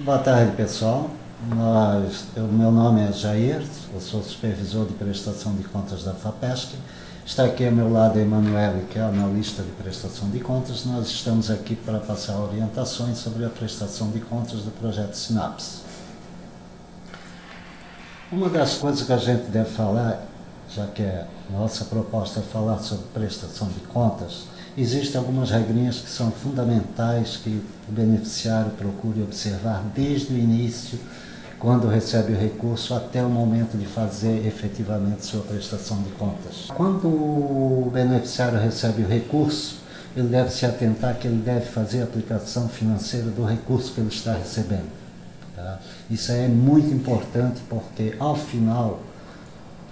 Boa tarde, pessoal. O meu nome é Jair, eu sou supervisor de prestação de contas da FAPESC. Está aqui ao meu lado a Emanuele, que é analista de prestação de contas. Nós estamos aqui para passar orientações sobre a prestação de contas do projeto Sinapse. Uma das coisas que a gente deve falar, já que a nossa proposta é falar sobre prestação de contas, existem algumas regrinhas que são fundamentais que o beneficiário procure observar desde o início, quando recebe o recurso, até o momento de fazer efetivamente sua prestação de contas. Quando o beneficiário recebe o recurso, ele deve se atentar que ele deve fazer a aplicação financeira do recurso que ele está recebendo. Tá? Isso é muito importante porque, ao final,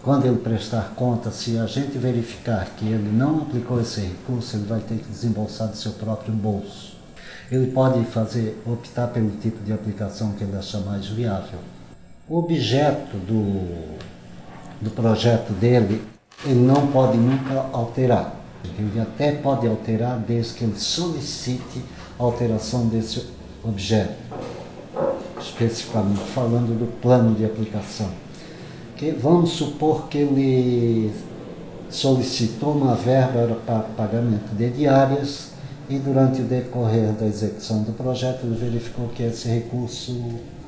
quando ele prestar conta, se a gente verificar que ele não aplicou esse recurso, ele vai ter que desembolsar do seu próprio bolso. Ele pode optar pelo tipo de aplicação que ele achar mais viável. O objeto do projeto dele, ele não pode nunca alterar. Ele até pode alterar desde que ele solicite a alteração desse objeto, especificamente falando do plano de aplicação. Vamos supor que ele solicitou uma verba para pagamento de diárias e durante o decorrer da execução do projeto ele verificou que esse recurso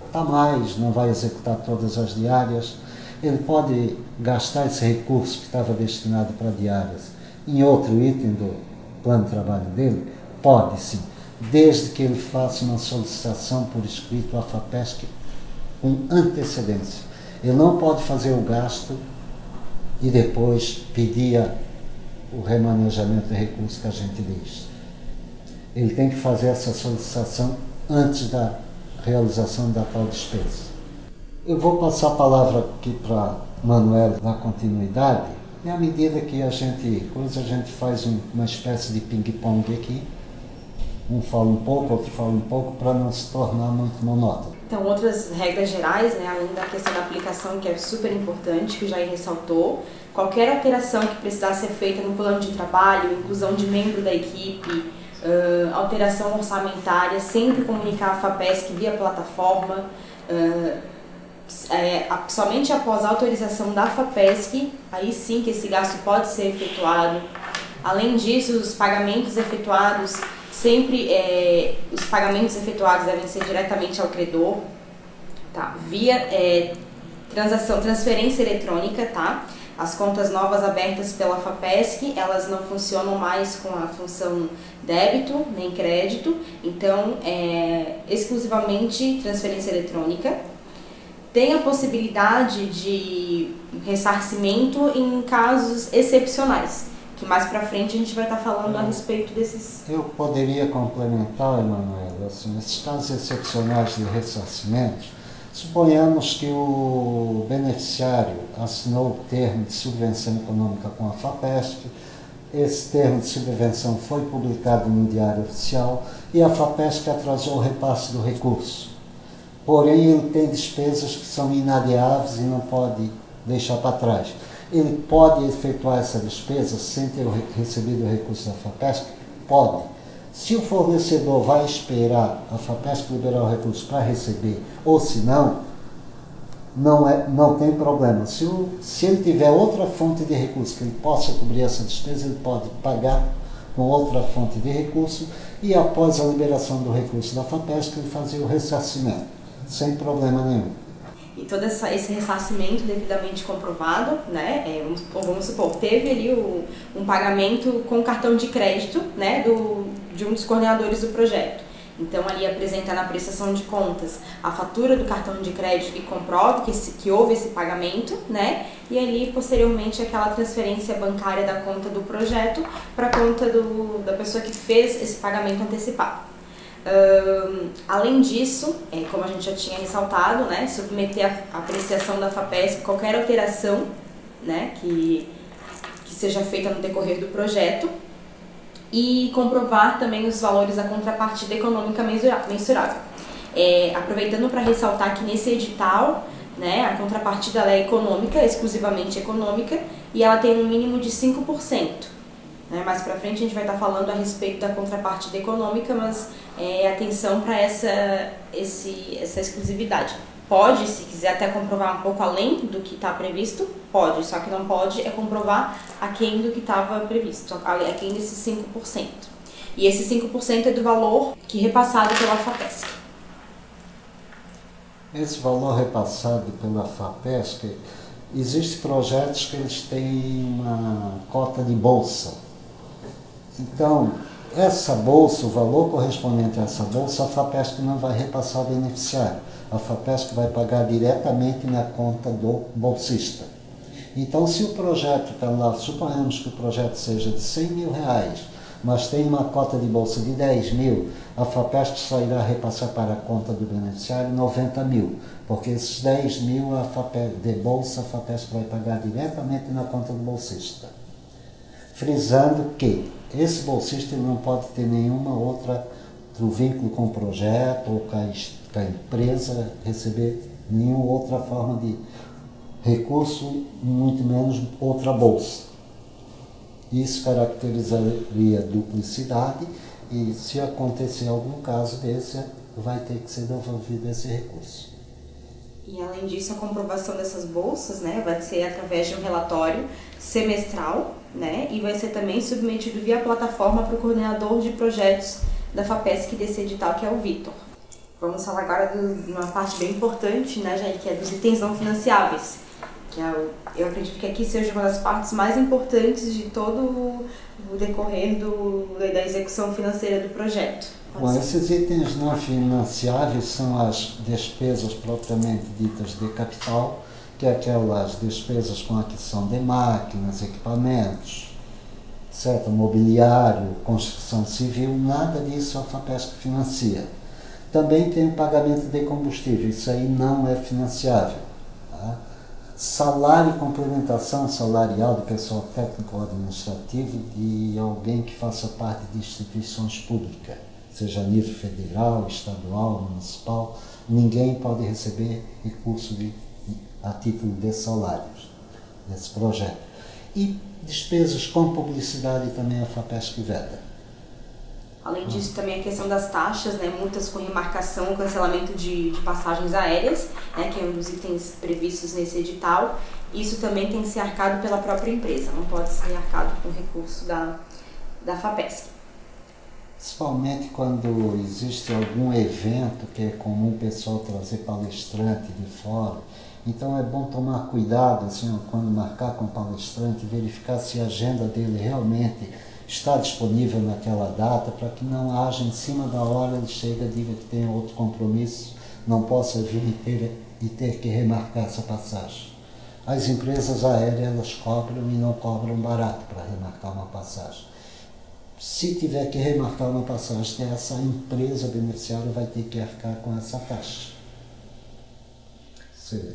está mais, não vai executar todas as diárias. Ele pode gastar esse recurso que estava destinado para diárias em outro item do plano de trabalho dele? Pode sim, desde que ele faça uma solicitação por escrito à FAPESC com antecedência. Ele não pode fazer o gasto e depois pedir o remanejamento de recursos que a gente diz. Ele tem que fazer essa solicitação antes da realização da tal despesa. Eu vou passar a palavra aqui para Manuel dar continuidade. E à medida que a gente faz uma espécie de ping-pong aqui. Um fala um pouco, outro fala um pouco, para não se tornar muito monótono. Então, outras regras gerais, além da questão da aplicação, que é super importante, que o Jair ressaltou, qualquer alteração que precisar ser feita no plano de trabalho, inclusão de membro da equipe, alteração orçamentária, sempre comunicar a FAPESC via plataforma, somente após a autorização da FAPESC, aí sim que esse gasto pode ser efetuado. Além disso, os pagamentos efetuados devem ser diretamente ao credor, tá? Via transferência eletrônica, tá? As contas novas abertas pela FAPESC, elas não funcionam mais com a função débito nem crédito, então exclusivamente transferência eletrônica. Tem a possibilidade de ressarcimento em casos excepcionais, que mais para frente a gente vai estar falando a respeito desses... Eu poderia complementar, Emanuel, assim, esses casos excepcionais de ressarcimento, suponhamos que o beneficiário assinou o termo de subvenção econômica com a FAPESC, esse termo de subvenção foi publicado no Diário Oficial e a FAPESC atrasou o repasse do recurso. Porém, ele tem despesas que são inadiáveis e não pode deixar para trás. Ele pode efetuar essa despesa sem ter recebido o recurso da FAPESC? Pode. Se o fornecedor vai esperar a FAPESC liberar o recurso para receber, ou se não, não tem problema. Se ele tiver outra fonte de recurso que ele possa cobrir essa despesa, ele pode pagar com outra fonte de recurso e após a liberação do recurso da FAPESC, ele fazer o ressarcimento, sem problema nenhum. E todo esse ressarcimento devidamente comprovado, né? Vamos supor, teve ali um pagamento com cartão de crédito, né, de um dos coordenadores do projeto. Então ali apresenta na prestação de contas a fatura do cartão de crédito que comprova que houve esse pagamento, né? E ali posteriormente aquela transferência bancária da conta do projeto para a conta da pessoa que fez esse pagamento antecipado. Além disso, como a gente já tinha ressaltado, né, submeter a apreciação da FAPESC qualquer alteração, né, que seja feita no decorrer do projeto e comprovar também os valores da contrapartida econômica mensurável. Aproveitando para ressaltar que nesse edital, né, a contrapartida ela é econômica, exclusivamente econômica, e ela tem um mínimo de 5%. né? Mais para frente a gente vai estar falando a respeito da contrapartida econômica, mas atenção para essa exclusividade. Pode, se quiser até comprovar um pouco além do que está previsto, pode, só que não pode comprovar aquém do que estava previsto, aquém desses 5%. E esse 5% é do valor que é repassado pela FAPESC. Esse valor repassado pela FAPESC, existem projetos que eles têm uma cota de bolsa. Então, essa bolsa, o valor correspondente a essa bolsa, a FAPESC não vai repassar ao beneficiário. A FAPESC vai pagar diretamente na conta do bolsista. Então, se o projeto está lá, suponhamos que o projeto seja de R$100.000, mas tem uma cota de bolsa de 10 mil, a FAPESC só irá repassar para a conta do beneficiário 90 mil, porque esses 10 mil de bolsa a FAPESC vai pagar diretamente na conta do bolsista. Frisando que esse bolsista não pode ter nenhuma outra vínculo com o projeto ou com a empresa, receber nenhuma outra forma de recurso, muito menos outra bolsa. Isso caracterizaria duplicidade e, se acontecer algum caso desse, vai ter que ser devolvido esse recurso. E, além disso, a comprovação dessas bolsas, né, vai ser através de um relatório semestral, né, e vai ser também submetido via plataforma para o coordenador de projetos da FAPESC desse edital, que é o Vitor. Vamos falar agora de uma parte bem importante, né, Jair, que é dos itens não financiáveis. Que eu acredito que aqui seja uma das partes mais importantes de todo o decorrer da execução financeira do projeto. Bom, esses itens não financiáveis são as despesas propriamente ditas de capital, que é aquelas despesas com aquisição de máquinas, equipamentos, etc., mobiliário, construção civil, nada disso a FAPESC financia. Também tem o pagamento de combustível, isso aí não é financiável. Tá? Salário e complementação salarial do pessoal técnico ou administrativo de alguém que faça parte de instituições públicas, seja a nível federal, estadual, municipal, ninguém pode receber recurso a título de salários nesse projeto. E despesas com publicidade também a FAPESC veda. Além disso, também a questão das taxas, né, multas com remarcação, cancelamento de passagens aéreas, né, que é um dos itens previstos nesse edital. Isso também tem que ser arcado pela própria empresa, não pode ser arcado com recurso da FAPESC. Principalmente quando existe algum evento que é comum o pessoal trazer palestrante de fora. Então é bom tomar cuidado assim, quando marcar com o palestrante, verificar se a agenda dele realmente está disponível naquela data, para que não haja em cima da hora, ele chega, diga que tem outro compromisso, não possa vir e ter que remarcar essa passagem. As empresas aéreas, elas cobram e não cobram barato para remarcar uma passagem. Se tiver que remarcar uma passagem, essa empresa beneficiária vai ter que arcar com essa taxa. Sim.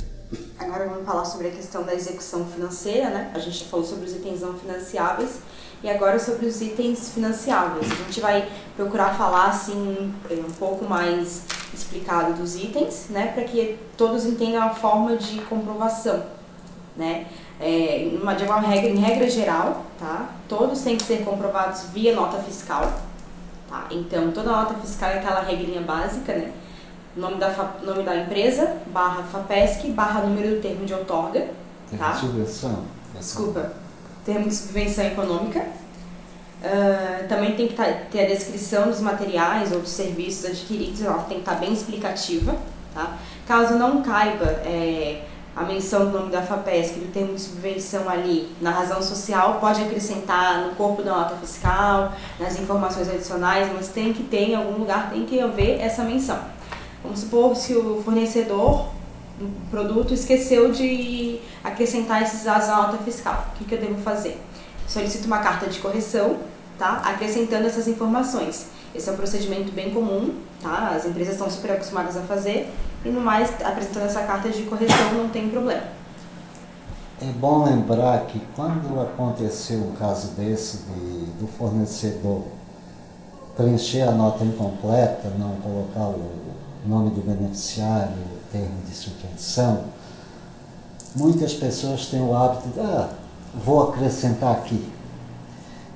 Agora vamos falar sobre a questão da execução financeira, né? A gente já falou sobre os itens não financiáveis e agora sobre os itens financiáveis. A gente vai procurar falar assim um pouco mais explicado dos itens, né? Para que todos entendam a forma de comprovação, né? Em regra geral, tá? Todos têm que ser comprovados via nota fiscal, tá? Então toda nota fiscal é aquela regrinha básica, né? Nome da empresa, barra FAPESC, barra número do termo de outorga, tá? Subvenção. Desculpa, termo de subvenção econômica. Também tem que ter a descrição dos materiais ou dos serviços adquiridos, ela tem que estar bem explicativa, tá? Caso não caiba a menção do nome da FAPESC, do termo de subvenção ali na razão social, pode acrescentar no corpo da nota fiscal, nas informações adicionais, mas tem que ter em algum lugar, tem que haver essa menção. Vamos supor se o fornecedor do produto esqueceu de acrescentar esses dados na nota fiscal. O que eu devo fazer? Solicito uma carta de correção, tá? Acrescentando essas informações. Esse é um procedimento bem comum, tá? As empresas estão super acostumadas a fazer e, no mais, apresentando essa carta de correção não tem problema. É bom lembrar que quando aconteceu um caso desse do fornecedor preencher a nota incompleta, não colocar o nome do beneficiário, o termo de subvenção, muitas pessoas têm o hábito de, vou acrescentar aqui.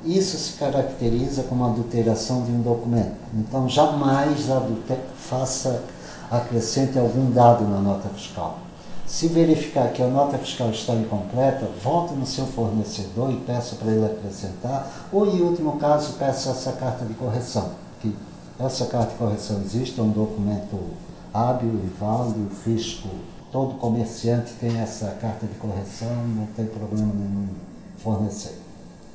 Isso se caracteriza como adulteração de um documento. Então, jamais acrescente algum dado na nota fiscal. Se verificar que a nota fiscal está incompleta, volte no seu fornecedor e peça para ele acrescentar, ou, em último caso, peça essa carta de correção. Que essa carta de correção existe, é um documento hábil e válido, o fisco, todo comerciante tem essa carta de correção, não tem problema nenhum fornecer.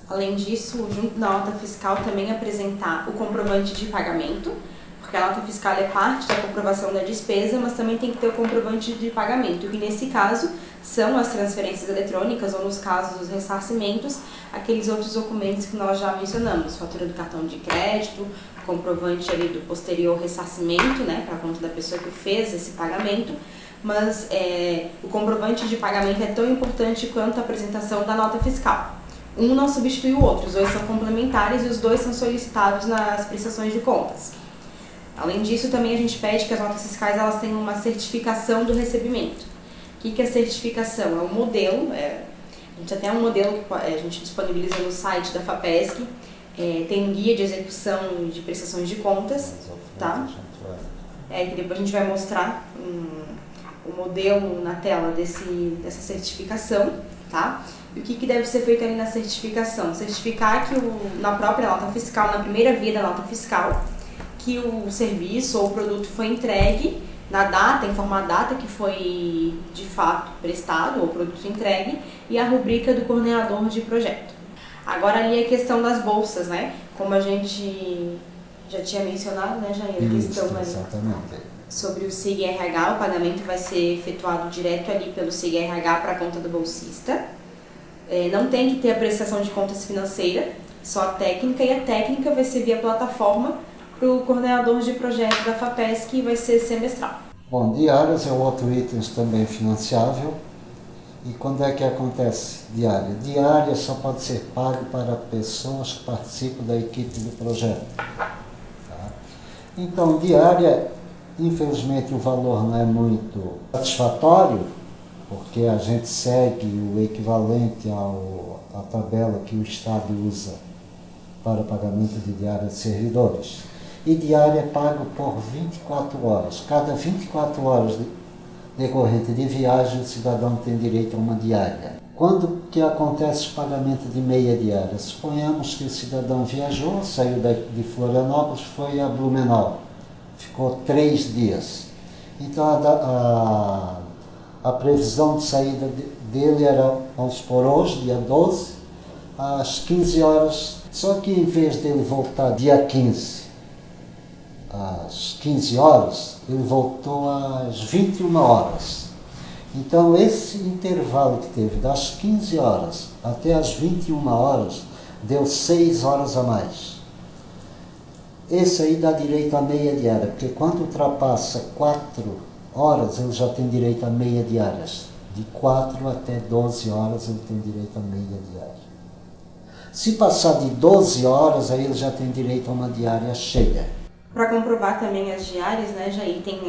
Além disso, junto da nota fiscal também apresentar o comprovante de pagamento, porque a nota fiscal é parte da comprovação da despesa, mas também tem que ter o comprovante de pagamento, que nesse caso são as transferências eletrônicas ou, nos casos dos ressarcimentos, aqueles outros documentos que nós já mencionamos, fatura do cartão de crédito, comprovante ali do posterior ressarcimento, né, para a conta da pessoa que fez esse pagamento, mas o comprovante de pagamento é tão importante quanto a apresentação da nota fiscal. Um não substitui o outro, os dois são complementares e os dois são solicitados nas prestações de contas. Além disso, também a gente pede que as notas fiscais elas tenham uma certificação do recebimento. O que é certificação? É um modelo, a gente até um modelo que a gente disponibiliza no site da FAPESC, tem um guia de execução de prestações de contas, tá? Que depois a gente vai mostrar o modelo na tela dessa certificação, tá? E o que deve ser feito ali na certificação? Certificar que na própria nota fiscal, na primeira via da nota fiscal, que o serviço ou o produto foi entregue na data, informar a data que foi de fato prestado ou o produto entregue e a rubrica do coordenador de projeto. Agora ali a questão das bolsas, né? Como a gente já tinha mencionado, né, Jair? A questão exatamente. Sobre o SIG-RH, o pagamento vai ser efetuado direto ali pelo SIG-RH para a conta do bolsista. Não tem que ter a prestação de contas financeira, só a técnica, e a técnica vai ser via plataforma para o coordenador de projeto da FAPESC, que vai ser semestral. Bom, diárias é outro item também financiável. E quando é que acontece diária? Diária só pode ser pago para pessoas que participam da equipe do projeto. Tá? Então, diária, infelizmente o valor não é muito satisfatório, porque a gente segue o equivalente à tabela que o Estado usa para pagamento de diária de servidores. E diária é pago por 24 horas. Cada 24 horas decorrente de viagem, o cidadão tem direito a uma diária. Quando que acontece o pagamento de meia diária? Suponhamos que o cidadão viajou, saiu de Florianópolis, foi a Blumenau. Ficou 3 dias. Então a previsão de saída dele era, vamos supor, hoje, dia 12, às 15 horas. Só que em vez dele voltar dia 15, às 15 horas, ele voltou às 21 horas. Então, esse intervalo que teve das 15 horas até as 21 horas, deu 6 horas a mais. Esse aí dá direito a meia diária, porque quando ultrapassa 4 horas, ele já tem direito a meia diárias. De 4 até 12 horas, ele tem direito a meia diária. Se passar de 12 horas, aí ele já tem direito a uma diária cheia. Para comprovar também as diárias, né, Jair, tem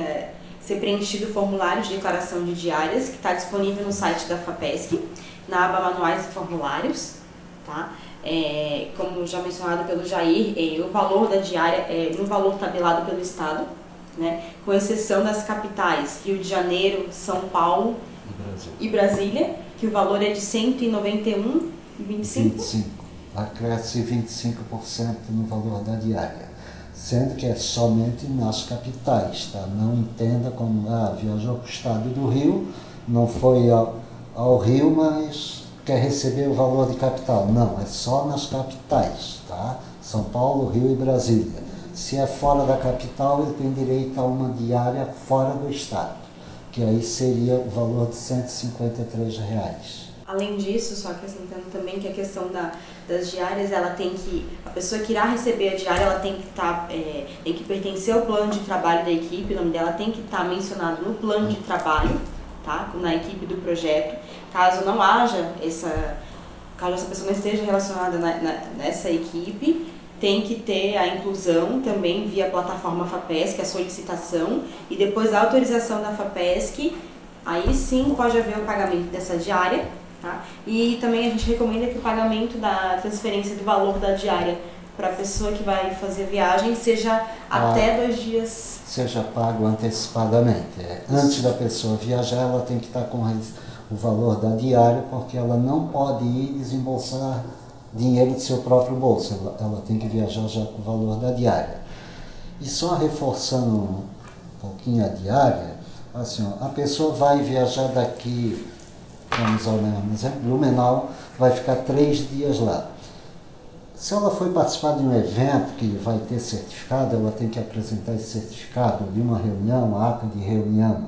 ser preenchido o formulário de declaração de diárias, que está disponível no site da FAPESC, na aba Manuais e Formulários, tá? Como já mencionado pelo Jair, o valor da diária é um valor tabelado pelo Estado, né, com exceção das capitais Rio de Janeiro, São Paulo e Brasília, que o valor é de R$ 191,25. Acresce 25% no valor da diária. Sendo que é somente nas capitais, tá? Não entenda como, viajou para o estado do Rio, não foi ao Rio, mas quer receber o valor de capital. Não, é só nas capitais, tá? São Paulo, Rio e Brasília. Se é fora da capital, ele tem direito a uma diária fora do estado, que aí seria o valor de R$ 153. Além disso, só acrescentando também que a questão das diárias, a pessoa que irá receber a diária, ela tem que pertencer ao plano de trabalho da equipe, o nome dela tem que estar mencionado no plano de trabalho, tá? Na equipe do projeto. Caso não haja caso essa pessoa não esteja relacionada nessa equipe, tem que ter a inclusão também via plataforma FAPESC, a solicitação, e depois da autorização da FAPESC, aí sim pode haver o pagamento dessa diária. Tá? E também a gente recomenda que o pagamento da transferência do valor da diária para a pessoa que vai fazer a viagem seja até 2 dias. Seja pago antecipadamente. Antes da pessoa viajar, ela tem que estar com o valor da diária, porque ela não pode ir desembolsar dinheiro do seu próprio bolso. Ela tem que viajar já com o valor da diária. E só reforçando um pouquinho a diária, assim, ó, a pessoa vai viajar daqui, vamos ao mesmo exemplo, Blumenau, vai ficar 3 dias lá. Se ela foi participar de um evento que vai ter certificado, ela tem que apresentar esse certificado de uma reunião, ata de reunião.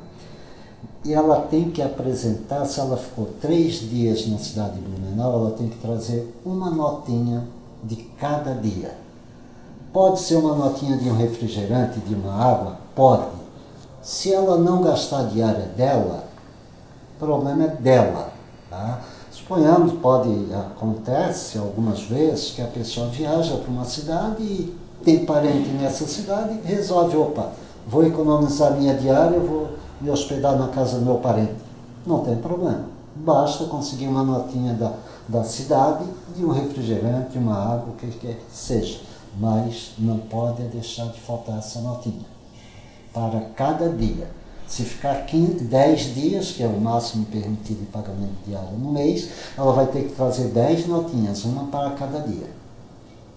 E ela tem que apresentar, se ela ficou 3 dias na cidade de Blumenau, ela tem que trazer uma notinha de cada dia. Pode ser uma notinha de um refrigerante, de uma água? Pode. Se ela não gastar a diária dela, o problema é dela. Tá? Suponhamos, acontece algumas vezes que a pessoa viaja para uma cidade e tem parente nessa cidade e resolve, vou economizar minha diária, vou me hospedar na casa do meu parente. Não tem problema. Basta conseguir uma notinha da cidade, de um refrigerante, uma água, o que quer que seja. Mas não pode deixar de faltar essa notinha. Para cada dia. Se ficar 10 dias, que é o máximo permitido de pagamento diário no mês, ela vai ter que trazer 10 notinhas, uma para cada dia.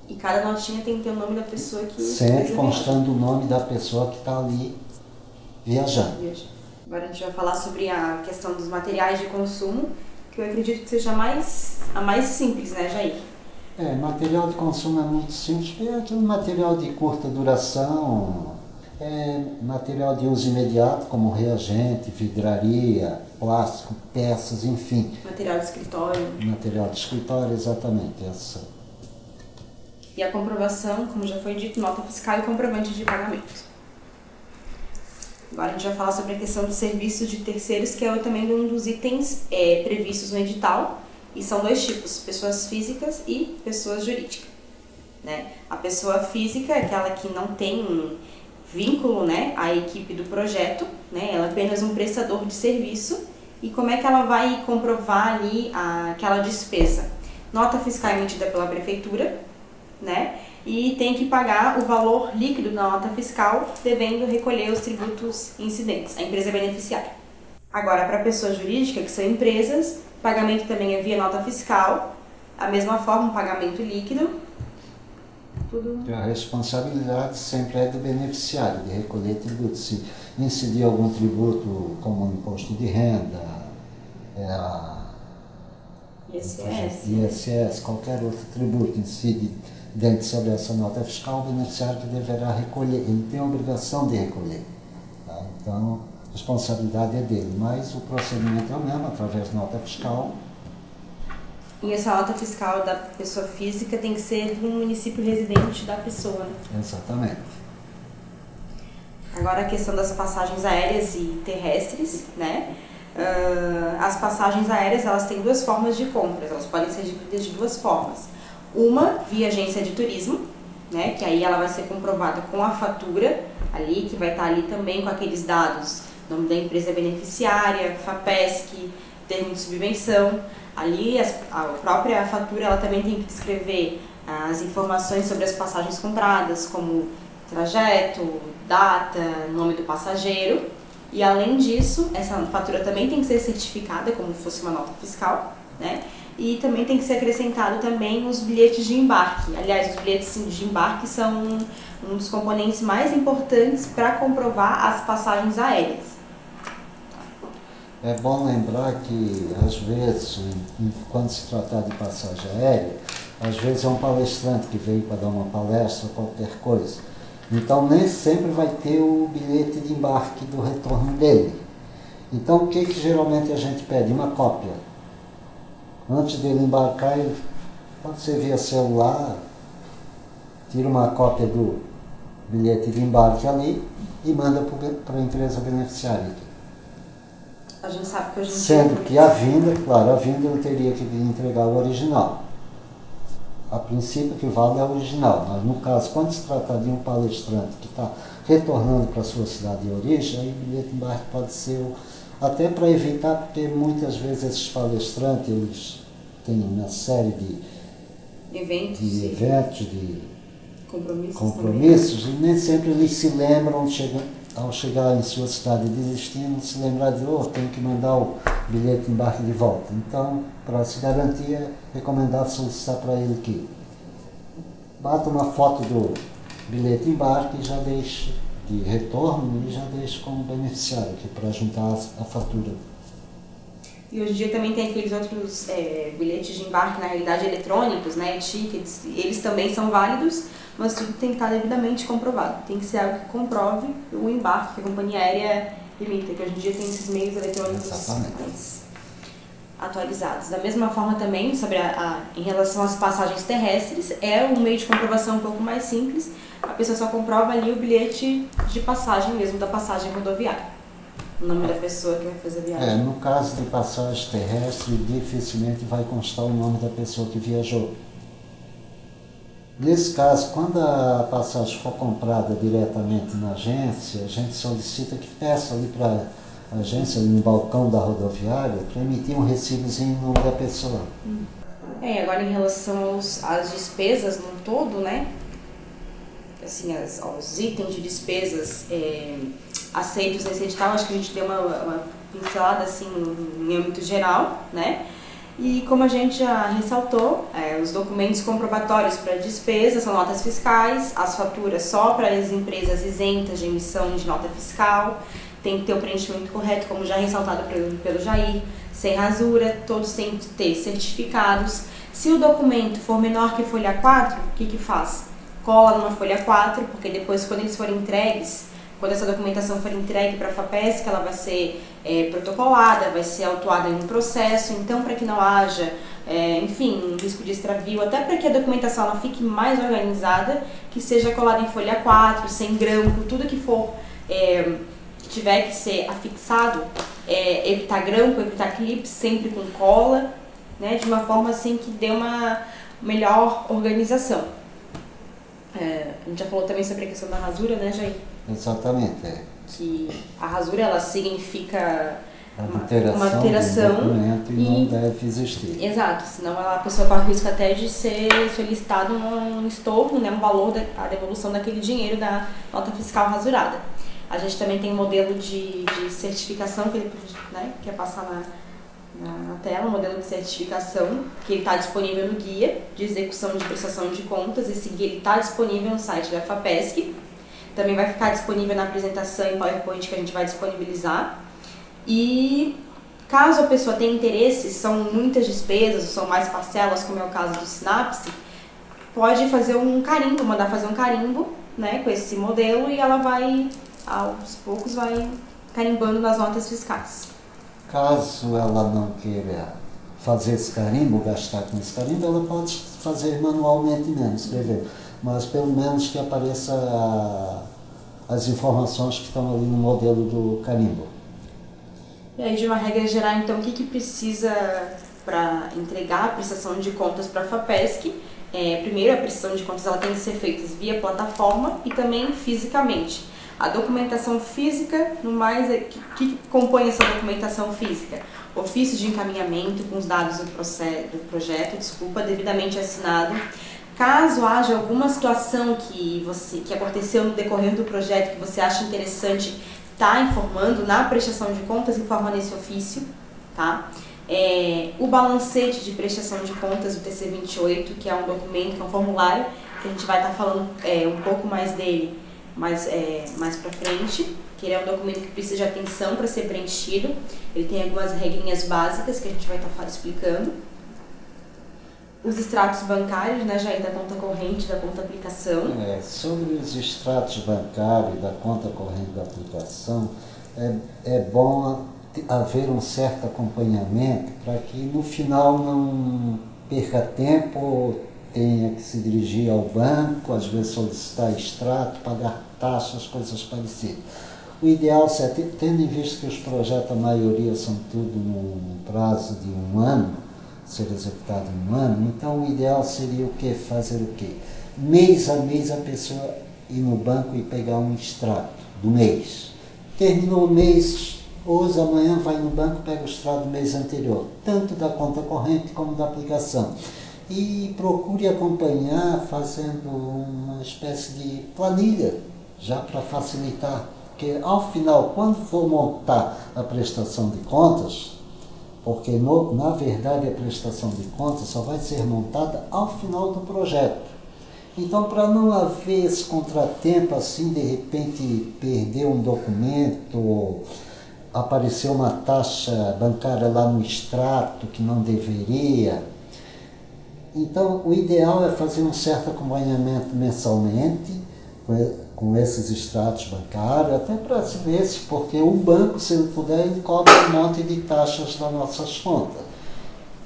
E cada notinha tem que ter o nome da pessoa que... Sempre constando o nome da pessoa que está ali viajando. Agora a gente vai falar sobre a questão dos materiais de consumo, que eu acredito que seja a mais simples, né, Jair? Material de consumo é muito simples, porque é aquele material de curta duração, material de uso imediato, como reagente, vidraria, plástico, peças, enfim. Material de escritório. Material de escritório, exatamente. E a comprovação, como já foi dito, nota fiscal e comprovante de pagamento. Agora a gente vai falar sobre a questão do serviço de terceiros, que é também um dos itens previstos no edital. E são 2 tipos, pessoas físicas e pessoas jurídicas. Né? A pessoa física é aquela que não tem vínculo, né, à equipe do projeto, né? Ela é apenas um prestador de serviço. E como é que ela vai comprovar ali aquela despesa? Nota fiscal emitida pela prefeitura, né? E tem que pagar o valor líquido da nota fiscal, devendo recolher os tributos incidentes, a empresa beneficiária. Agora, para a pessoa jurídica, que são empresas, o pagamento também é via nota fiscal, a mesma forma, um pagamento líquido. A responsabilidade sempre é do beneficiário, de recolher tributos. Se incidir algum tributo, como o imposto de renda, ISS, qualquer outro tributo incide dentro sobre essa nota fiscal, o beneficiário que deverá recolher, ele tem a obrigação de recolher. Tá? Então, a responsabilidade é dele, mas o procedimento é o mesmo, através da nota fiscal. E essa nota fiscal da pessoa física tem que ser do município residente da pessoa, né? Exatamente. Agora a questão das passagens aéreas e terrestres, né? As passagens aéreas, elas têm 2 formas de compras, elas podem ser divididas de 2 formas. Uma via agência de turismo, né? Que aí ela vai ser comprovada com a fatura ali, que vai estar ali também com aqueles dados, nome da empresa beneficiária, FAPESC, termo de subvenção. Ali a própria fatura ela também tem que descrever as informações sobre as passagens compradas, como trajeto, data, nome do passageiro. E além disso, essa fatura também tem que ser certificada como se fosse uma nota fiscal, né? E também tem que ser acrescentado também os bilhetes de embarque. Aliás, os bilhetes de embarque são um dos componentes mais importantes para comprovar as passagens aéreas. É bom lembrar que, às vezes, quando se tratar de passagem aérea, às vezes é um palestrante que veio para dar uma palestra, qualquer coisa. Então, nem sempre vai ter o bilhete de embarque do retorno dele. Então, o que geralmente a gente pede? Uma cópia. Antes dele embarcar, pode ser via celular, tira uma cópia do bilhete de embarque ali e manda para a empresa beneficiária. A gente sabe que hoje em dia... Sendo que a vinda, claro, a vinda ele teria que entregar o original. A princípio, o que vale é o original, mas no caso, quando se trata de um palestrante que está retornando para a sua cidade de origem, aí o bilhete de embarque pode ser Até para evitar, porque muitas vezes esses palestrantes eles têm uma série de eventos, de compromissos e nem sempre eles se lembram, ao chegar em sua cidade de destino, se lembrar de, tem que mandar o bilhete de embarque de volta. Então, para se garantir, é recomendável solicitar para ele que bata uma foto do bilhete de embarque e já deixe de retorno e já deixe como beneficiário aqui para juntar a fatura. E hoje em dia também tem aqueles outros bilhetes de embarque, na realidade, eletrônicos, né, tickets, eles também são válidos, mas tudo tem que estar devidamente comprovado. Tem que ser algo que comprove o embarque que a companhia aérea emite, que hoje em dia tem esses meios eletrônicos atualizados. Da mesma forma também, em relação às passagens terrestres, é um meio de comprovação um pouco mais simples, a pessoa só comprova ali o bilhete de passagem mesmo, da passagem rodoviária. O nome da pessoa que vai fazer a viagem. No caso de passagem terrestre, dificilmente vai constar o nome da pessoa que viajou. Nesse caso, quando a passagem for comprada diretamente na agência, a gente solicita que peça ali para a agência, ali no balcão da rodoviária, para emitir um recibozinho no nome da pessoa. Agora em relação às despesas no todo, né? Assim, aos itens de despesas aceitos nesse edital, acho que a gente deu uma pincelada assim em âmbito geral, né? E como a gente já ressaltou, os documentos comprobatórios para despesas são notas fiscais, as faturas só para as empresas isentas de emissão de nota fiscal, tem que ter o preenchimento correto, como já ressaltado pelo Jair, sem rasura, todos têm que ter certificados. Se o documento for menor que folha 4, o que faz? Cola numa folha 4, porque depois quando eles forem entregues, quando essa documentação for entregue para a FAPESC, ela vai ser protocolada, vai ser autuada em um processo, então para que não haja, um risco de extravio, até para que a documentação ela fique mais organizada, que seja colada em folha 4, sem grampo, tudo que for, que tiver que ser afixado, evitar grampo, evitar clipe, sempre com cola, né, de uma forma assim que dê uma melhor organização. A gente já falou também sobre a questão da rasura, né, Jair? Exatamente. Que a rasura ela significa uma alteração do documento e não deve existir. Exato, senão a pessoa corre o risco até de ser solicitado um estorno, né, um valor da devolução daquele dinheiro da nota fiscal rasurada. A gente também tem um modelo de certificação que ele quer passar na tela, um modelo de certificação que ele está disponível no guia de execução de prestação de contas. Esse guia está disponível no site da FAPESC. Também vai ficar disponível na apresentação em PowerPoint que a gente vai disponibilizar. E caso a pessoa tenha interesse, são muitas despesas, ou são mais parcelas, como é o caso do Sinapse, pode fazer um carimbo, mandar fazer um carimbo, né, com esse modelo e ela vai, aos poucos, vai carimbando nas notas fiscais. Caso ela não queira fazer esse carimbo, gastar com esse carimbo, ela pode fazer manualmente mesmo, escrever. Mas pelo menos que apareça as informações que estão ali no modelo do carimbo. E aí, de uma regra geral, então, o que precisa para entregar a prestação de contas para a FAPESC? Primeiro, a prestação de contas ela tem que ser feita via plataforma e também fisicamente. A documentação física, no mais, que compõe essa documentação física? Ofício de encaminhamento com os dados do projeto, devidamente assinado. Caso haja alguma situação que aconteceu no decorrer do projeto que você acha interessante estar informando na prestação de contas, informa nesse ofício, tá? O balancete de prestação de contas, o TC28, que é um documento, que é um formulário, que a gente vai estar falando um pouco mais dele mais para frente, que ele é um documento que precisa de atenção para ser preenchido. Ele tem algumas regrinhas básicas que a gente vai estar explicando. Os extratos bancários, né, Jair, da conta corrente, da conta aplicação. Sobre os extratos bancários da conta corrente da aplicação, é bom haver um certo acompanhamento para que no final não perca tempo, tenha que se dirigir ao banco, às vezes solicitar extrato, pagar taxas, coisas parecidas. O ideal é, tendo em vista que os projetos, a maioria são tudo no prazo de um ano, ser executado em um ano, então o ideal seria o quê? Fazer o quê? Mês a mês a pessoa ir no banco e pegar um extrato do mês. Terminou o mês, Hoje, amanhã, vai no banco, pega o extrato do mês anterior, tanto da conta corrente como da aplicação. E procure acompanhar fazendo uma espécie de planilha, já para facilitar. Porque ao final, quando for montar a prestação de contas, porque na verdade a prestação de contas só vai ser montada ao final do projeto. Então, para não haver esse contratempo assim, de repente perder um documento, ou aparecer uma taxa bancária lá no extrato que não deveria, então o ideal é fazer um certo acompanhamento mensalmente com esses extratos bancários, até para se ver se, porque o banco, se ele puder, ele cobra um monte de taxas das nossas contas.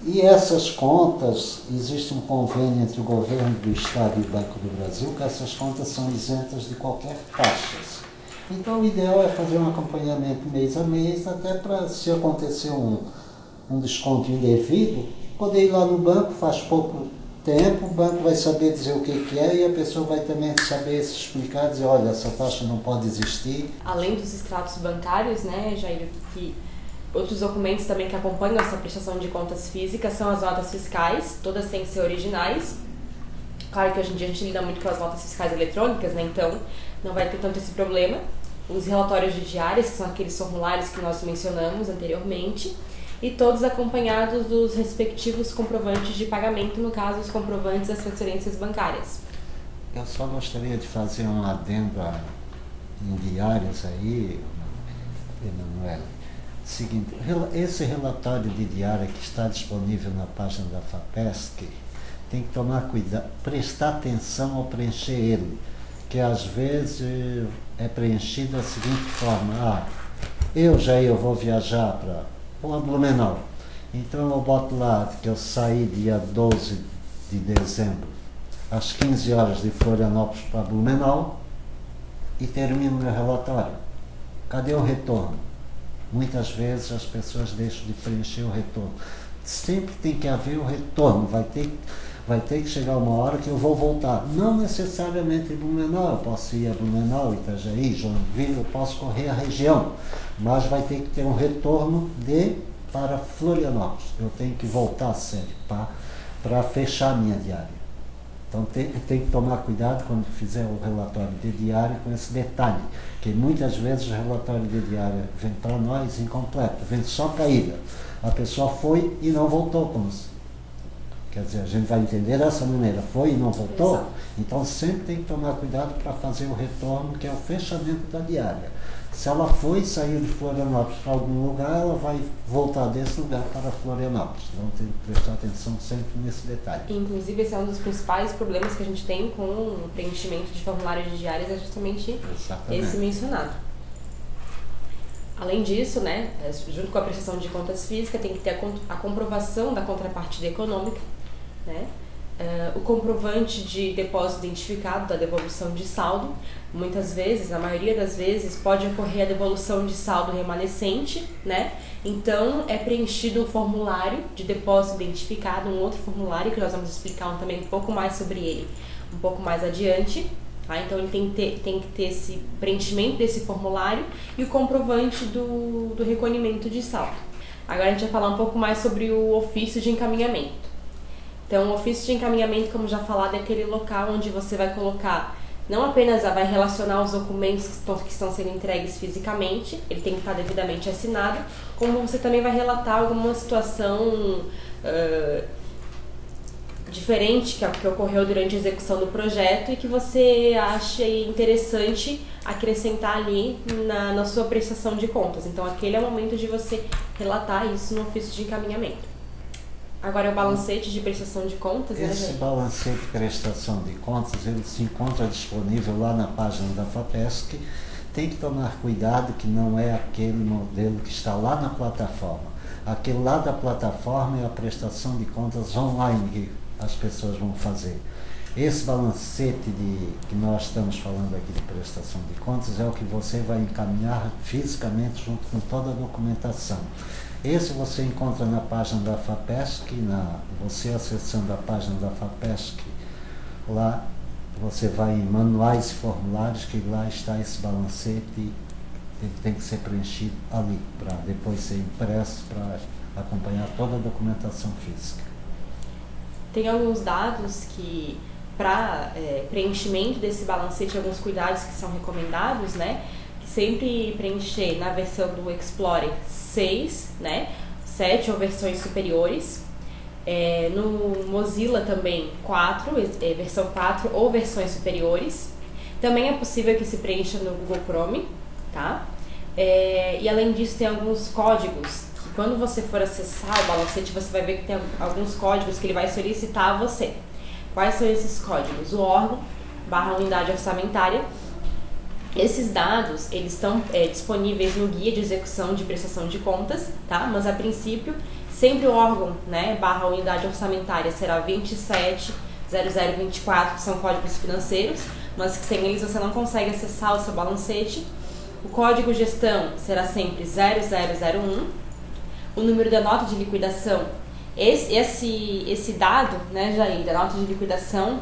E essas contas, existe um convênio entre o governo do Estado e o Banco do Brasil, que essas contas são isentas de qualquer taxas. Então o ideal é fazer um acompanhamento mês a mês, até para, se acontecer um desconto indevido, poder ir lá no banco, faz pouco tempo, o banco vai saber dizer o que é e a pessoa vai também saber se explicar, dizer, olha, essa taxa não pode existir. Além dos extratos bancários, né, Jair, que outros documentos também que acompanham essa prestação de contas físicas são as notas fiscais, todas têm que ser originais. Claro que hoje em dia a gente lida muito com as notas fiscais eletrônicas, né, então não vai ter tanto esse problema. Os relatórios de diárias, que são aqueles formulários que nós mencionamos anteriormente, e todos acompanhados dos respectivos comprovantes de pagamento, no caso, os comprovantes das transferências bancárias. Eu só gostaria de fazer um adendo em diários aí, Emanuele. Seguinte, esse relatório de diária que está disponível na página da FAPESC, tem que tomar cuidado, prestar atenção ao preencher ele, que às vezes é preenchido da seguinte forma: eu vou viajar para Blumenau, então eu boto lá que eu saí dia 12 de dezembro, às 15 horas de Florianópolis para Blumenau, e termino meu relatório. Cadê o retorno? Muitas vezes as pessoas deixam de preencher o retorno. Sempre tem que haver o retorno, vai ter que chegar uma hora que eu vou voltar. Não necessariamente em Blumenau, eu posso ir a Blumenau, Itajaí, Joinville, eu posso correr a região, mas vai ter que ter um retorno para Florianópolis. Eu tenho que voltar a sério para fechar a minha diária. Então tem que tomar cuidado quando fizer o relatório de diária com esse detalhe, que muitas vezes o relatório de diária vem para nós incompleto, vem só caída. A pessoa foi e não voltou, quer dizer, a gente vai entender dessa maneira, foi e não voltou. Exato. Então sempre tem que tomar cuidado para fazer o retorno, que é o fechamento da diária. Se ela foi e saiu de Florianópolis para algum lugar, ela vai voltar desse lugar para Florianópolis. Então tem que prestar atenção sempre nesse detalhe. Inclusive, esse é um dos principais problemas que a gente tem com o preenchimento de formulários de diárias, é justamente esse mencionado. Além disso, né, junto com a prestação de contas físicas, tem que ter a comprovação da contrapartida econômica, né? O comprovante de depósito identificado da devolução de saldo. Muitas vezes, a maioria das vezes, pode ocorrer a devolução de saldo remanescente, né? Então, é preenchido um formulário de depósito identificado, um outro formulário que nós vamos explicar também um pouco mais sobre ele, um pouco mais adiante. Tá? Então, ele tem que ter esse preenchimento desse formulário e o comprovante do recolhimento de saldo. Agora, a gente vai falar um pouco mais sobre o ofício de encaminhamento. Então, o ofício de encaminhamento, como já falado, é aquele local onde você vai colocar, não apenas vai relacionar os documentos que estão sendo entregues fisicamente, ele tem que estar devidamente assinado, como você também vai relatar alguma situação diferente que ocorreu durante a execução do projeto e que você acha interessante acrescentar ali na sua prestação de contas. Então, aquele é o momento de você relatar isso no ofício de encaminhamento. Agora é o balancete de prestação de contas, né, Esse balancete de prestação de contas, ele se encontra disponível lá na página da FAPESC. Tem que tomar cuidado que não é aquele modelo que está lá na plataforma. Aquele lá da plataforma é a prestação de contas online que as pessoas vão fazer. Esse balancete que nós estamos falando aqui de prestação de contas é o que você vai encaminhar fisicamente junto com toda a documentação. Esse você encontra na página da FAPESC, você acessando a página da FAPESC, lá você vai em manuais e formulários, que lá está esse balancete Ele tem que ser preenchido ali, para depois ser impresso, para acompanhar toda a documentação física. Tem alguns dados que, para preenchimento desse balancete, alguns cuidados que são recomendados, né? Que sempre preencher na versão do Explorer 6, né? 7 ou versões superiores. No Mozilla também 4, versão 4 ou versões superiores. Também é possível que se preencha no Google Chrome, tá? E além disso tem alguns códigos que quando você for acessar o balancete você vai ver que tem alguns códigos que ele vai solicitar a você. Quais são esses códigos? O órgão / unidade orçamentária. Esses dados eles estão disponíveis no guia de execução de prestação de contas, tá? Mas a princípio sempre o órgão, né, / unidade orçamentária será 270024, que são códigos financeiros, mas que sem eles você não consegue acessar o seu balancete. O código gestão será sempre 0001. O número da nota de liquidação, esse dado, né, Jair, da nota de liquidação,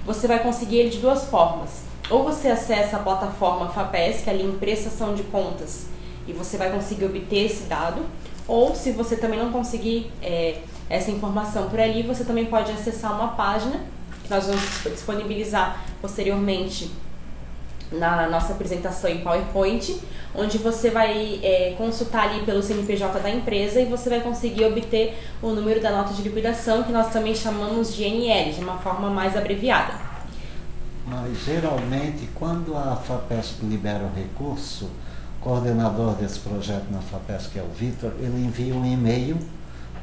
você vai conseguir ele de duas formas. Ou você acessa a plataforma FAPESC, ali em prestação de contas, e você vai conseguir obter esse dado. Ou se você também não conseguir essa informação por ali, você também pode acessar uma página que nós vamos disponibilizar posteriormente na nossa apresentação em PowerPoint, onde você vai consultar ali pelo CNPJ da empresa e você vai conseguir obter o número da nota de liquidação, que nós também chamamos de NL, de uma forma mais abreviada. Mas geralmente, quando a FAPESC libera o recurso, o coordenador desse projeto na FAPESC, que é o Vitor, ele envia um e-mail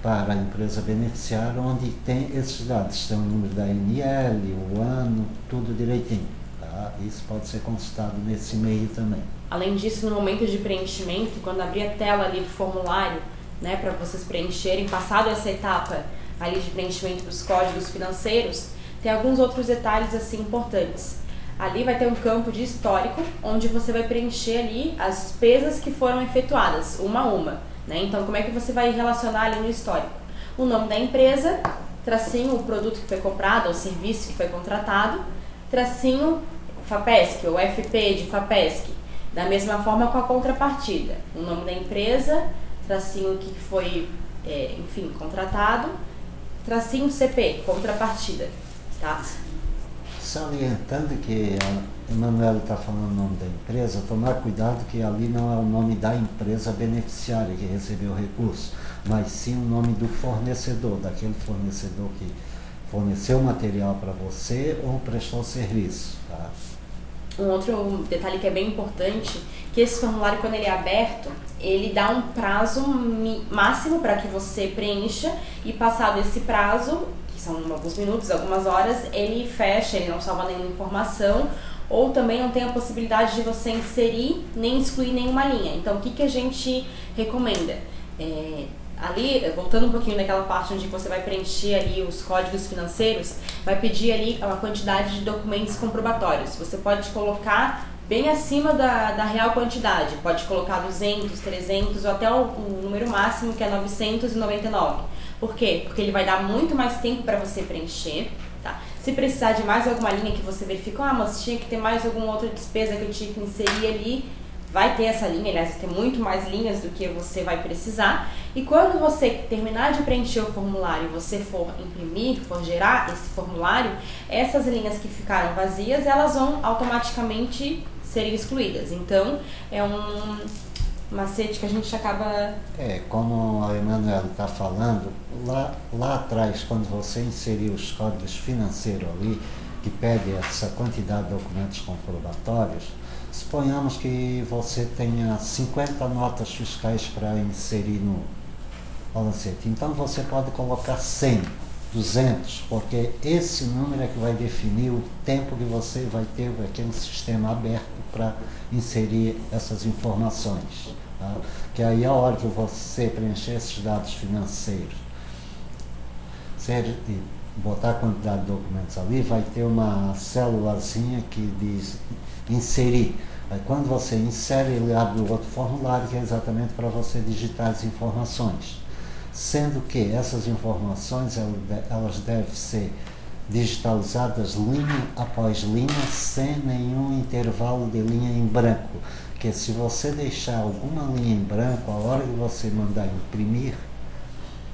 para a empresa beneficiária, onde tem esses dados, tem o número da NL, o ano, tudo direitinho. Tá? Isso pode ser consultado nesse e-mail também. Além disso, no momento de preenchimento, quando abrir a tela ali do formulário, né, para vocês preencherem, passado essa etapa ali de preenchimento dos códigos financeiros, tem alguns outros detalhes assim importantes. Ali vai ter um campo de histórico, onde você vai preencher ali as despesas que foram efetuadas, uma a uma, né? Então, como é que você vai relacionar ali no histórico? O nome da empresa, tracinho o produto que foi comprado, ou serviço que foi contratado, tracinho FAPESC, ou FP de FAPESC. Da mesma forma com a contrapartida. O nome da empresa, tracinho o que foi, enfim, contratado, tracinho CP, contrapartida, tá? Salientando que a Emanuela está falando o nome da empresa, tomar cuidado que ali não é o nome da empresa beneficiária que recebeu o recurso, mas sim o nome do fornecedor, daquele fornecedor que forneceu o material para você ou prestou serviço. Tá? Um outro detalhe que é bem importante, que esse formulário, quando ele é aberto, ele dá um prazo máximo para que você preencha, e passado esse prazo, que são alguns minutos, algumas horas, ele fecha, ele não salva nenhuma informação, ou também não tem a possibilidade de você inserir nem excluir nenhuma linha. Então, o que a gente recomenda? Ali, voltando um pouquinho naquela parte onde você vai preencher ali os códigos financeiros, vai pedir ali uma quantidade de documentos comprobatórios. Você pode colocar bem acima da real quantidade, pode colocar 200, 300 ou até o número máximo, que é 999. Por quê? Porque ele vai dar muito mais tempo para você preencher, tá? Se precisar de mais alguma linha que você verifica, mas tinha que ter mais alguma outra despesa que eu tinha que inserir ali, vai ter essa linha, aliás, vai ter muito mais linhas do que você vai precisar. E quando você terminar de preencher o formulário e você for imprimir, for gerar esse formulário, essas linhas que ficaram vazias, elas vão automaticamente serem excluídas. Então, é um macete que a gente acaba... Como a Emanuela está falando, lá atrás, quando você inserir os códigos financeiros ali, que pede essa quantidade de documentos comprobatórios, suponhamos que você tenha 50 notas fiscais para inserir no balancete. Então você pode colocar 100, 200, porque esse número é que vai definir o tempo que você vai ter aquele sistema aberto para inserir essas informações. Tá? Que aí a hora que você preencher esses dados financeiros, e botar a quantidade de documentos ali, vai ter uma célulazinha que diz inserir. Aí quando você insere, ele abre o outro formulário, que é exatamente para você digitar as informações. Sendo que essas informações, elas devem ser digitalizadas linha após linha, sem nenhum intervalo de linha em branco, Porque se você deixar alguma linha em branco, a hora que você mandar imprimir,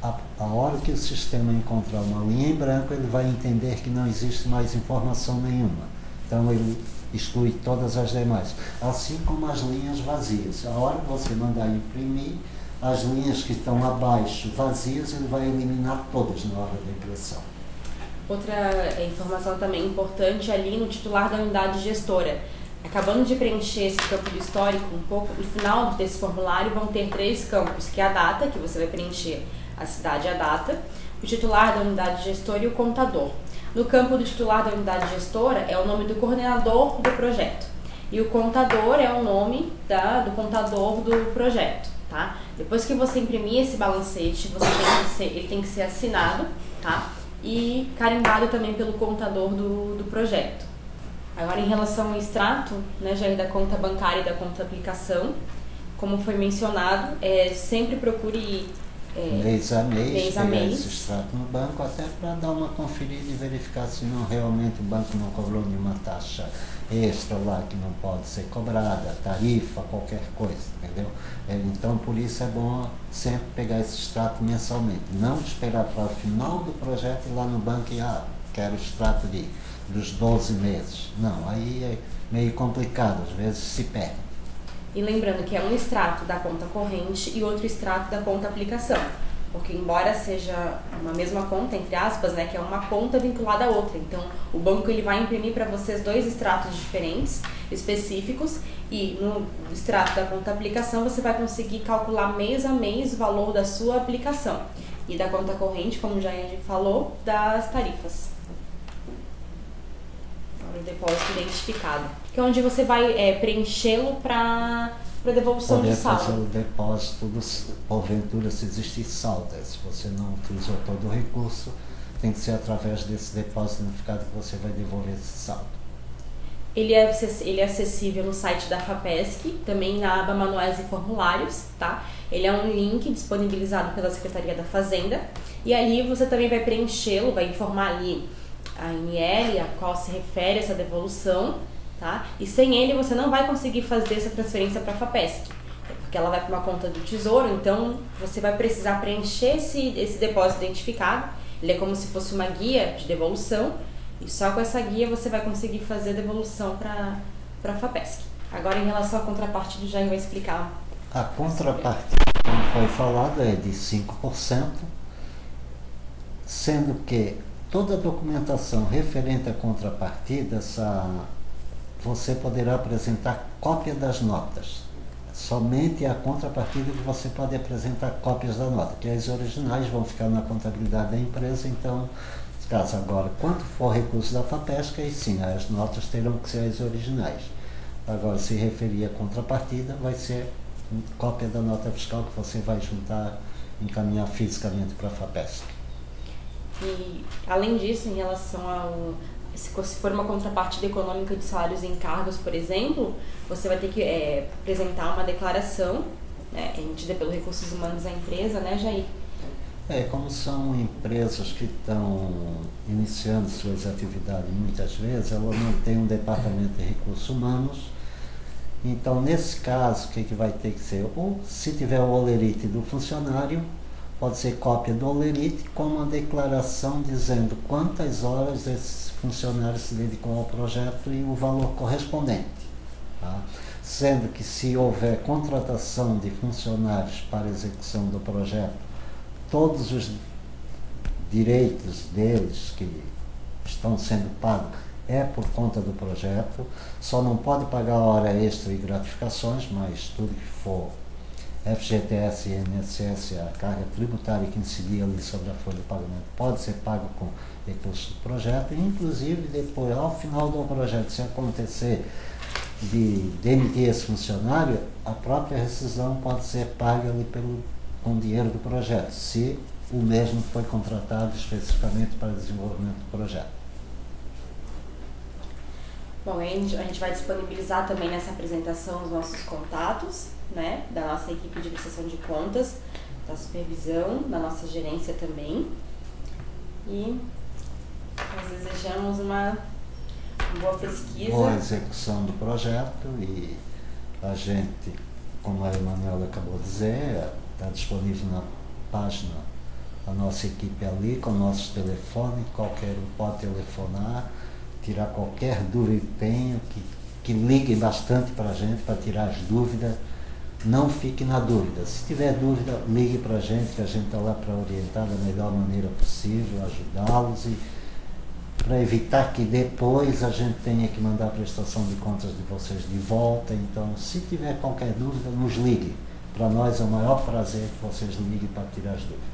a hora que o sistema encontrar uma linha em branco, ele vai entender que não existe mais informação nenhuma. Então ele exclui todas as demais. Assim como as linhas vazias. A hora que você mandar imprimir, as linhas que estão abaixo vazias, ele vai eliminar todas na hora da impressão. Outra informação também importante ali no titular da unidade gestora. Acabando de preencher esse campo do histórico um pouco, no final desse formulário vão ter 3 campos, que é a data, que você vai preencher a cidade e a data, o titular da unidade gestora e o contador. No campo do titular da unidade gestora é o nome do coordenador do projeto. E o contador é o nome do contador do projeto, tá? Depois que você imprimir esse balancete, ele tem que ser assinado, tá? E carimbado também pelo contador do projeto. Agora, em relação ao extrato, né, Jair, da conta bancária e da conta aplicação, como foi mencionado, sempre procure mês a mês, pegar esse extrato no banco, até para dar uma conferida e verificar se não realmente o banco não cobrou nenhuma taxa extra lá que não pode ser cobrada, tarifa, qualquer coisa, entendeu? Então, por isso é bom sempre pegar esse extrato mensalmente, não esperar para o final do projeto ir lá no banco e quero o extrato dos 12 meses. Não, aí é meio complicado, às vezes se perde. E lembrando que é um extrato da conta corrente e outro extrato da conta aplicação, porque embora seja uma mesma conta, entre aspas, né, que é uma conta vinculada à outra, então o banco ele vai imprimir para vocês 2 extratos diferentes, específicos, e no extrato da conta aplicação você vai conseguir calcular mês a mês o valor da sua aplicação, e da conta corrente, como já falou, das tarifas. O depósito identificado, que é onde você vai preenchê-lo para devolução de saldo. Poder fazer o depósito, porventura, se existe saldo. Se você não utilizou todo o recurso, tem que ser através desse depósito identificado que você vai devolver esse saldo. Ele é acessível no site da FAPESC, também na aba Manuais e Formulários, tá? Ele é um link disponibilizado pela Secretaria da Fazenda, e ali você também vai preenchê-lo, vai informar ali a ANL, a qual se refere essa devolução, tá? E sem ele você não vai conseguir fazer essa transferência para a FAPESC, porque ela vai para uma conta do Tesouro, então você vai precisar preencher esse depósito identificado. Ele é como se fosse uma guia de devolução, e só com essa guia você vai conseguir fazer a devolução para a FAPESC. Agora, em relação à contrapartida, o Jair vai explicar. A contrapartida, como foi falado, é de 5%, sendo que toda a documentação referente à contrapartida, você poderá apresentar cópia das notas. Somente a contrapartida que você pode apresentar cópias da nota, que as originais vão ficar na contabilidade da empresa. Então, caso agora, quando for recurso da FAPESC, aí sim, as notas terão que ser as originais. Agora, se referir à contrapartida, vai ser cópia da nota fiscal que você vai juntar, encaminhar fisicamente para a FAPESC. E, além disso, em relação se for uma contrapartida econômica de salários e encargos, por exemplo, você vai ter que apresentar uma declaração, né, emitida pelo Recursos Humanos da empresa, né, Jair? Como são empresas que estão iniciando suas atividades, muitas vezes, ela não tem um departamento de recursos humanos. Então, nesse caso, o que vai ter que ser? Ou, se tiver o holerite do funcionário, pode ser cópia do holerite com uma declaração dizendo quantas horas esse funcionário se dedicou ao projeto e o valor correspondente. Tá? Sendo que, se houver contratação de funcionários para execução do projeto, todos os direitos deles que estão sendo pagos é por conta do projeto, só não pode pagar hora extra e gratificações, mas tudo que for FGTS e INSS, a carga tributária que incidir ali sobre a folha de pagamento, pode ser pago com recursos do projeto, e inclusive depois, ao final do projeto, se acontecer de demitir esse funcionário, a própria rescisão pode ser paga ali com dinheiro do projeto, se o mesmo foi contratado especificamente para desenvolvimento do projeto. Bom, a gente vai disponibilizar também nessa apresentação os nossos contatos, né, da nossa equipe de prestação de contas, da supervisão, da nossa gerência também. E nós desejamos uma boa pesquisa. Boa execução do projeto e A gente, como a Emanuela acabou de dizer, está disponível na página a nossa equipe ali, com nossos telefones, qualquer um pode telefonar, tirar qualquer dúvida que tenha, que ligue bastante para a gente para tirar as dúvidas. Não fique na dúvida. Se tiver dúvida, ligue para a gente, que a gente está lá para orientar da melhor maneira possível, ajudá-los, e para evitar que depois a gente tenha que mandar a prestação de contas de vocês de volta. Então, se tiver qualquer dúvida, nos ligue. Para nós é o maior prazer que vocês liguem para tirar as dúvidas.